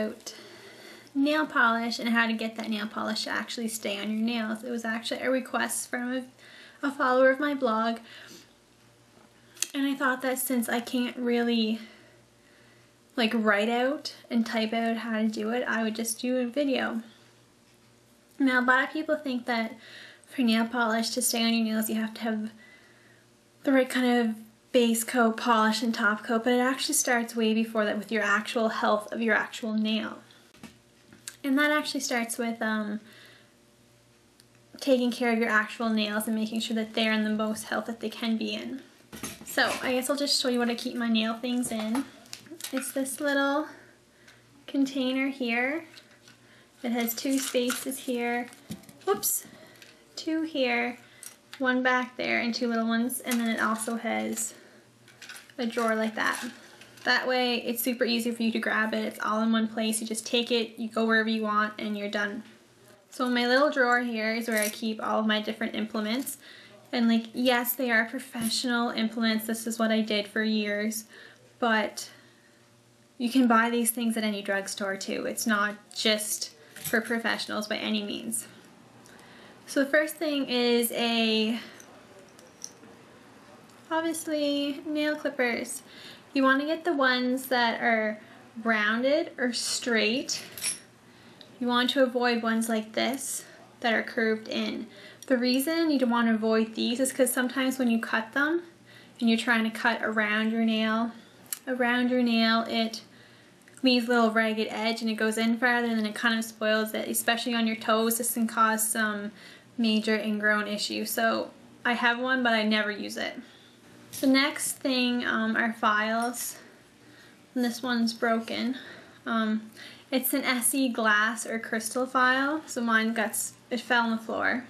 about nail polish and how to get that nail polish to actually stay on your nails. It was actually a request from a follower of my blog, and I thought that since I can't really like write out and type out how to do it, I would just do a video. Now, a lot of people think that for nail polish to stay on your nails you have to have the right kind of base coat, polish, and top coat, but it actually starts way before that with your actual health of your actual nail. And that actually starts with taking care of your actual nails and making sure that they're in the most health that they can be in. So I guess I'll just show you what I keep my nail things in. It's this little container here. It has 2 spaces here. Whoops. 2 here, 1 back there, and 2 little ones. And then it also has a drawer like that. That way it's super easy for you to grab it. It's all in one place. You just take it, you go wherever you want, and you're done. So my little drawer here is where I keep all of my different implements. And like, yes, they are professional implements. This is what I did for years. But you can buy these things at any drugstore too. It's not just for professionals by any means. So the first thing is obviously nail clippers. You want to get the ones that are rounded or straight. You want to avoid ones like this that are curved in. The reason you don't want to avoid these is because sometimes when you cut them and you're trying to cut around your nail, it leaves a little ragged edge and it goes in farther and then it kind of spoils it, especially on your toes. This can cause some major ingrown issue. So I have one, but I never use it. The next thing are files. And this one's broken. It's an SE glass or crystal file. So mine it fell on the floor.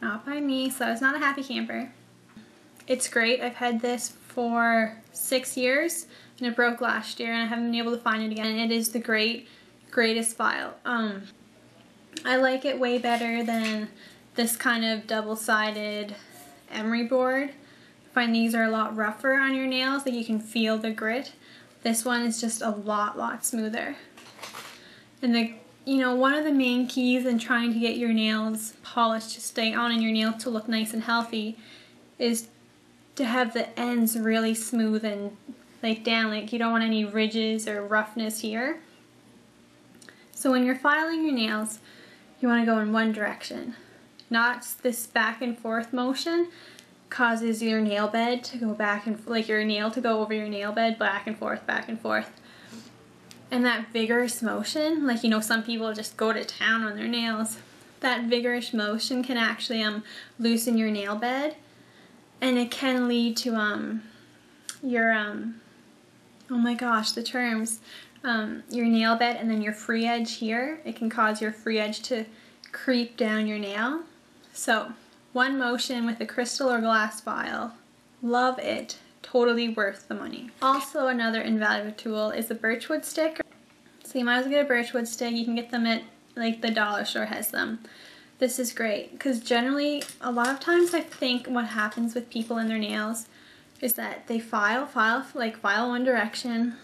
Not by me, so I was not a happy camper. It's great. I've had this for 6 years and it broke last year and I haven't been able to find it again. And it is the greatest file. I like it way better than this kind of double-sided emery board. I find these are a lot rougher on your nails, like you can feel the grit. This one is just a lot smoother. And one of the main keys in trying to get your nails polished to stay on and your nails to look nice and healthy is to have the ends really smooth and like down, like you don't want any ridges or roughness here. So when you're filing your nails, you want to go in one direction. Not this back and forth motion causes your nail bed to go back and like your nail to go over your nail bed back and forth, back and forth. And that vigorous motion, like some people just go to town on their nails. That vigorous motion can actually loosen your nail bed, and it can lead to your oh my gosh, the terms. Your nail bed and then your free edge here. It can cause your free edge to creep down your nail. So one motion with a crystal or glass file. Love it. Totally worth the money. Also, another invaluable tool is a birchwood stick. So you might as well get a birchwood stick. You can get them at like the dollar store has them. This is great because generally a lot of times I think what happens with people in their nails is that they file one direction,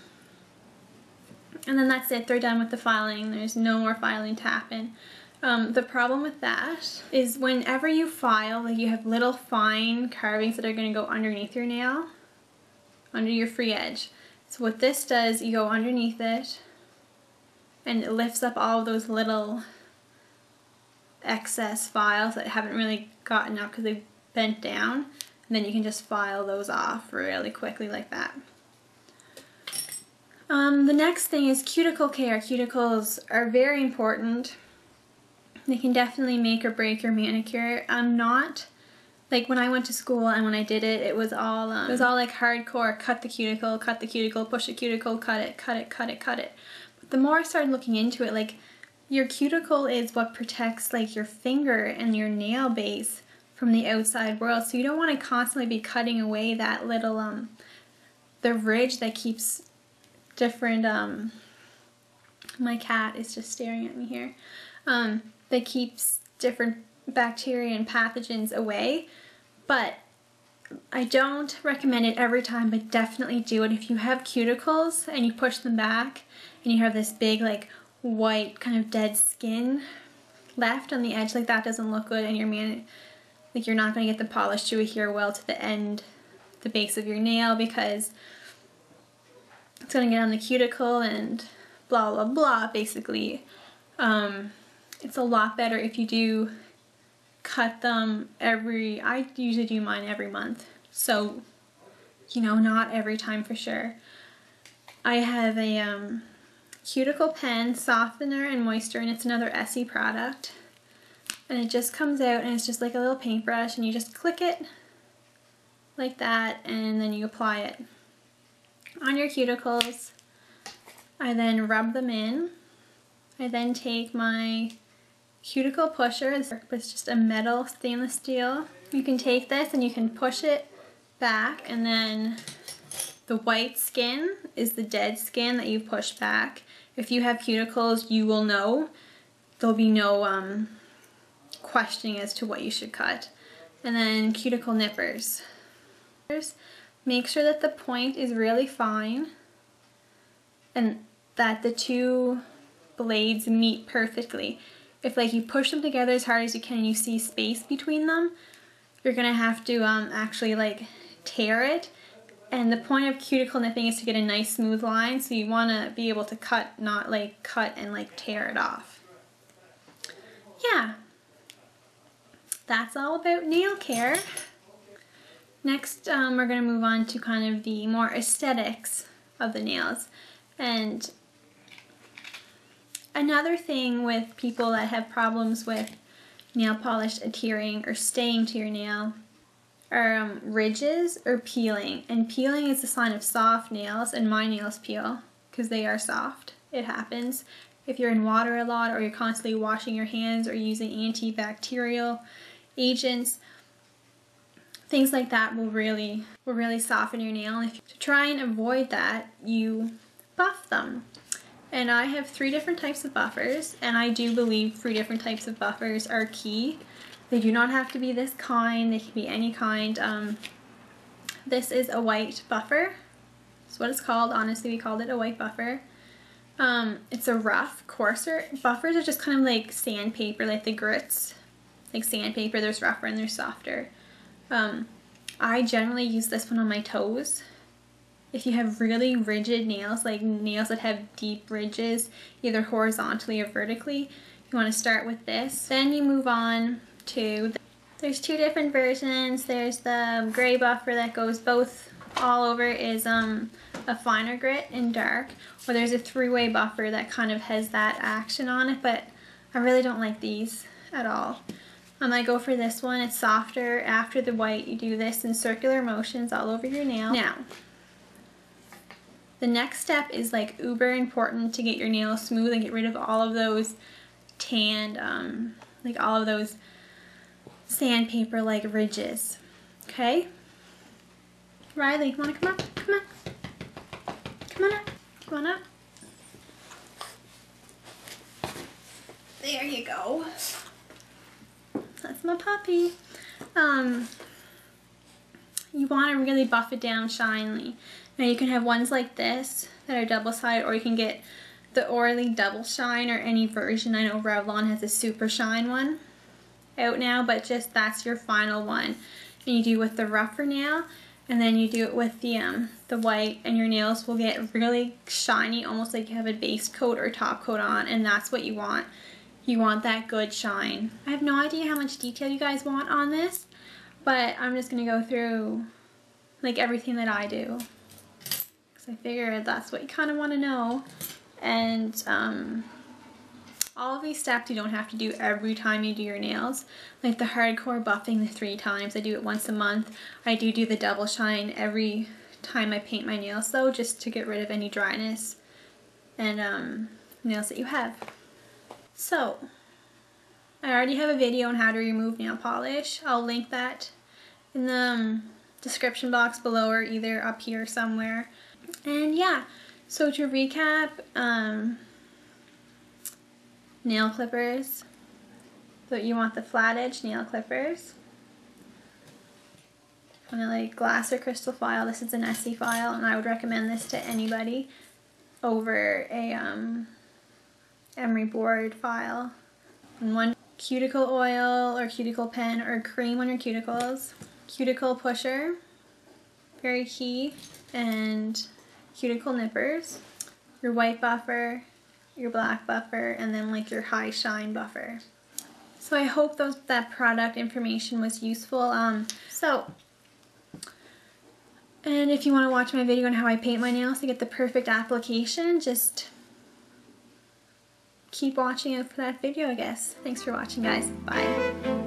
and then that's it. They're done with the filing. There's no more filing to happen. The problem with that is whenever you file, like you have little fine carvings that are going to go underneath your nail, under your free edge. So what this does, you go underneath it and it lifts up all of those little excess files that haven't really gotten up because they've bent down, and then you can just file those off really quickly like that. The next thing is cuticle care. Cuticles are very important. They can definitely make or break your manicure. I'm not, like when I went to school and when I did it, it was all like hardcore, cut the cuticle, push the cuticle, cut it. But the more I started looking into it, like your cuticle is what protects like your finger and your nail base from the outside world. So you don't want to constantly be cutting away that little, the ridge that keeps different, my cat is just staring at me here, that keeps different bacteria and pathogens away. But I don't recommend it every time, but definitely do it if you have cuticles and you push them back and you have this big like white kind of dead skin left on the edge, like that doesn't look good, and you're not going to get the polish to adhere well to the end, the base of your nail, because it's going to get on the cuticle and blah blah blah. Basically, it's a lot better if you do cut them I usually do mine every month, so you know, not every time for sure. I have a cuticle pen softener and moisture, and it's another Essie product, and it just comes out and it's just like a little paintbrush, and you just click it like that and then you apply it on your cuticles. I then rub them in. I then take my cuticle pusher, it's just a metal stainless steel. You can take this and you can push it back, and then the white skin is the dead skin that you push back. If you have cuticles, you will know. There'll be no questioning as to what you should cut. And then cuticle nippers. Make sure that the point is really fine and that the two blades meet perfectly. If like you push them together as hard as you can and you see space between them, you're gonna have to actually like tear it. And the point of cuticle nipping is to get a nice smooth line, so you want to be able to cut, not like cut and like tear it off. Yeah, that's all about nail care. Next, we're going to move on to kind of the more aesthetics of the nails. And another thing with people that have problems with nail polish adhering or staying to your nail are ridges or peeling. And peeling is a sign of soft nails, and my nails peel because they are soft. It happens. If you're in water a lot, or you're constantly washing your hands or using antibacterial agents, things like that will really soften your nail. And to try and avoid that, you buff them. And I have 3 different types of buffers, and I do believe 3 different types of buffers are key. They do not have to be this kind, they can be any kind. This is a white buffer. That's what it's called. Honestly, we called it a white buffer. It's a rough, coarser. Buffers are just kind of like sandpaper, like the grits. Like sandpaper, there's rougher and there's softer. I generally use this one on my toes. If you have really rigid nails, like nails that have deep ridges, either horizontally or vertically, you want to start with this. Then you move on to, there's 2 different versions. There's the gray buffer that goes both all over, is a finer grit in dark, or there's a 3-way buffer that kind of has that action on it, but I really don't like these at all. I go for this one. It's softer. After the white, you do this in circular motions all over your nail. Now, the next step is like uber important to get your nails smooth and get rid of all of those tanned, like all of those sandpaper like ridges. Okay? Riley, you wanna come up? Come on. Come on up. Come on up. There you go. That's my puppy. You want to really buff it down shinely. Now you can have ones like this that are double-sided, or you can get the Orly Double Shine or any version. I know Revlon has a Super Shine one out now, but just that's your final one. And you do with the rougher nail, and then you do it with the white, and your nails will get really shiny, almost like you have a base coat or top coat on, and that's what you want. You want that good shine. I have no idea how much detail you guys want on this, but I'm just gonna go through like everything that I do, because I figured that's what you kind of want to know. And all of these steps you don't have to do every time you do your nails. Like the hardcore buffing the 3 times, I do it once a month. I do the double shine every time I paint my nails though, just to get rid of any dryness and nails that you have. So, I already have a video on how to remove nail polish. I'll link that in the description box below, or either up here somewhere. And yeah, so to recap, nail clippers. So you want the flat edge nail clippers. Kind of like glass or crystal file. This is an Essie file, and I would recommend this to anybody. over a emery board file. And one cuticle oil or cuticle pen or cream on your cuticles. Cuticle pusher, very key, and cuticle nippers. Your white buffer, your black buffer, and then like your high shine buffer. So I hope that product information was useful. And if you want to watch my video on how I paint my nails to get the perfect application, just keep watching out for that video, I guess. Thanks for watching, guys. Bye.